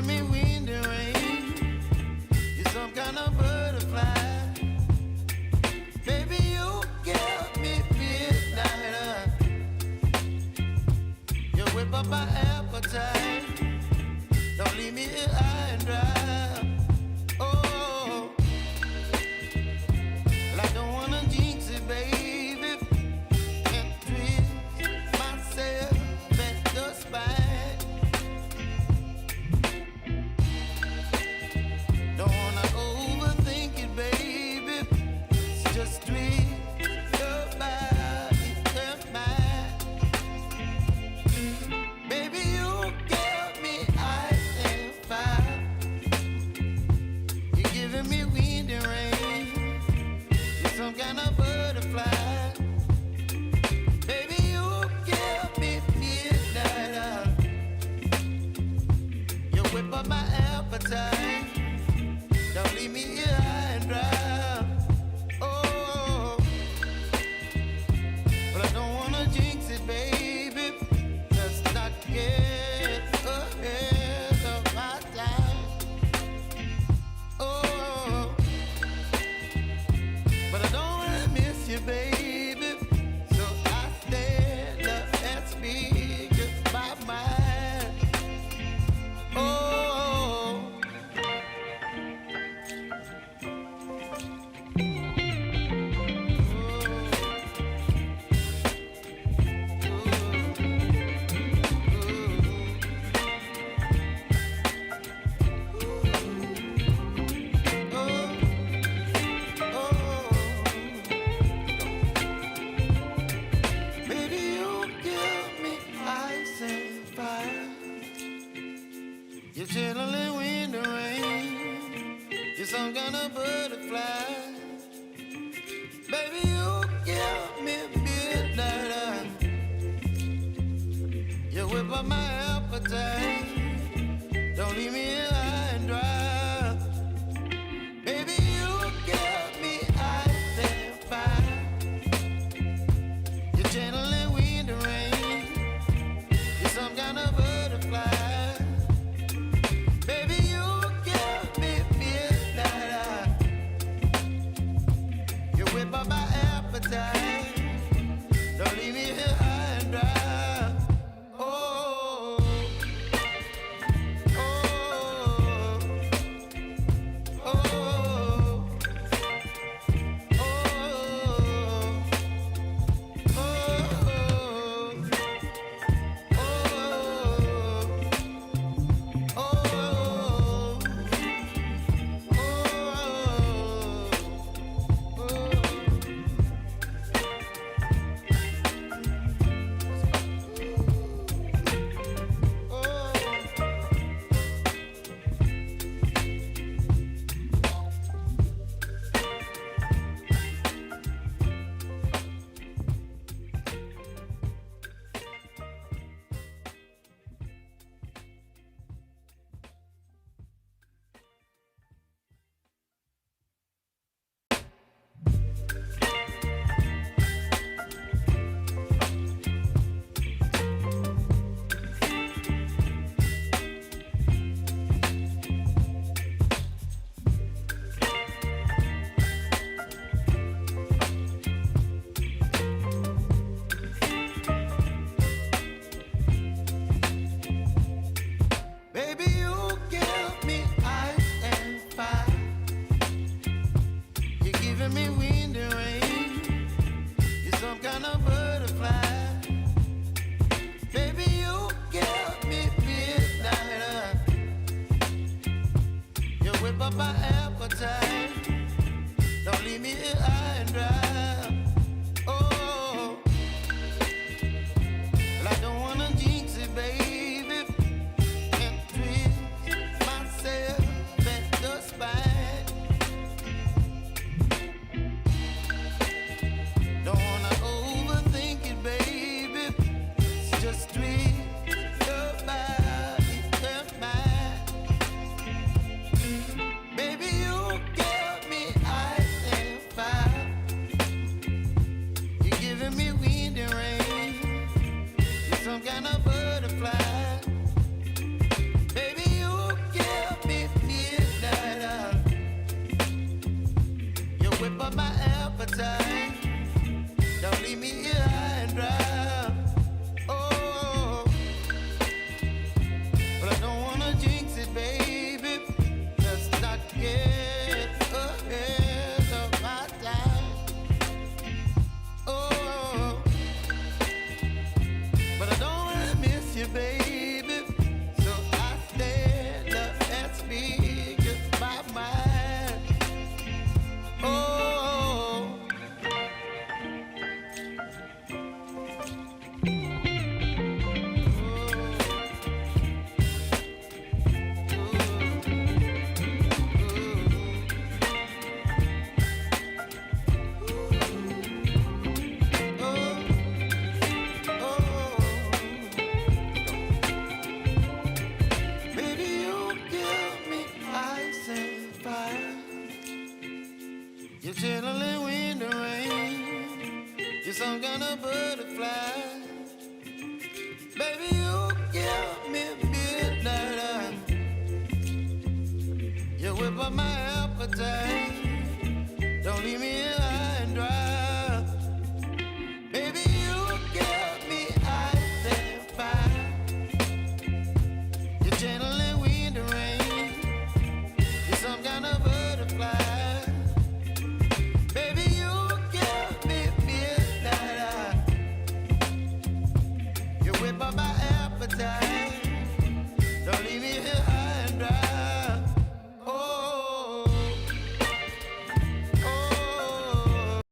giving me wind and rain. You're some kind of butterfly. Baby, you give me midnight. You whip up my appetite. Don't leave me here high and dry. Oh, well, I don't wanna jinx it, baby. Can't twist myself at the spine. Don't wanna overthink it, baby. It's just twist your body and mine. Baby, you give me ice and fire. You're giving me wind and rain. You're some kind of butterfly. Baby, you give me midnight. You whip up my appetite. Don't leave me here high and dry. Oh, but I don't wanna jinx it, baby. Let's not get ahead of my time. Oh, but I don't wanna miss you, baby. So I stand up and speak just my mind. Oh. Baby, you give me ice and fire. You're chilling wind and rain. You're some kind of butterfly. Baby, you give me midnight. You whip up my appetite. Don't leave me here high and dry. Baby, you give me ice and fire. You're channeling wind and rain. You're some kind of butterfly. Baby, you give me midnight. You whip up my appetite. Don't leave me here high and dry. Oh, oh, oh, baby, you give me ice and fire. You're giving me wind and rain. You're some kind of butterfly. Baby, you give me midnight. You whip up my appetite. Don't leave me here high and dry. Oh, well, I don't wanna jinx it, baby. Can't twist myself at the spine. Don't wanna overthink it, baby. It's just twist your body and mine. Baby, you give me ice and fire. kind of butterfly. Baby, you give me midnight. You whip up my appetite. Don't leave me here high and dry. Baby, you give me ice and fire. You're channeling wind and rain. You're some kind of butterfly. Baby, you give me midnight. You whip up my appetite. Don't leave me here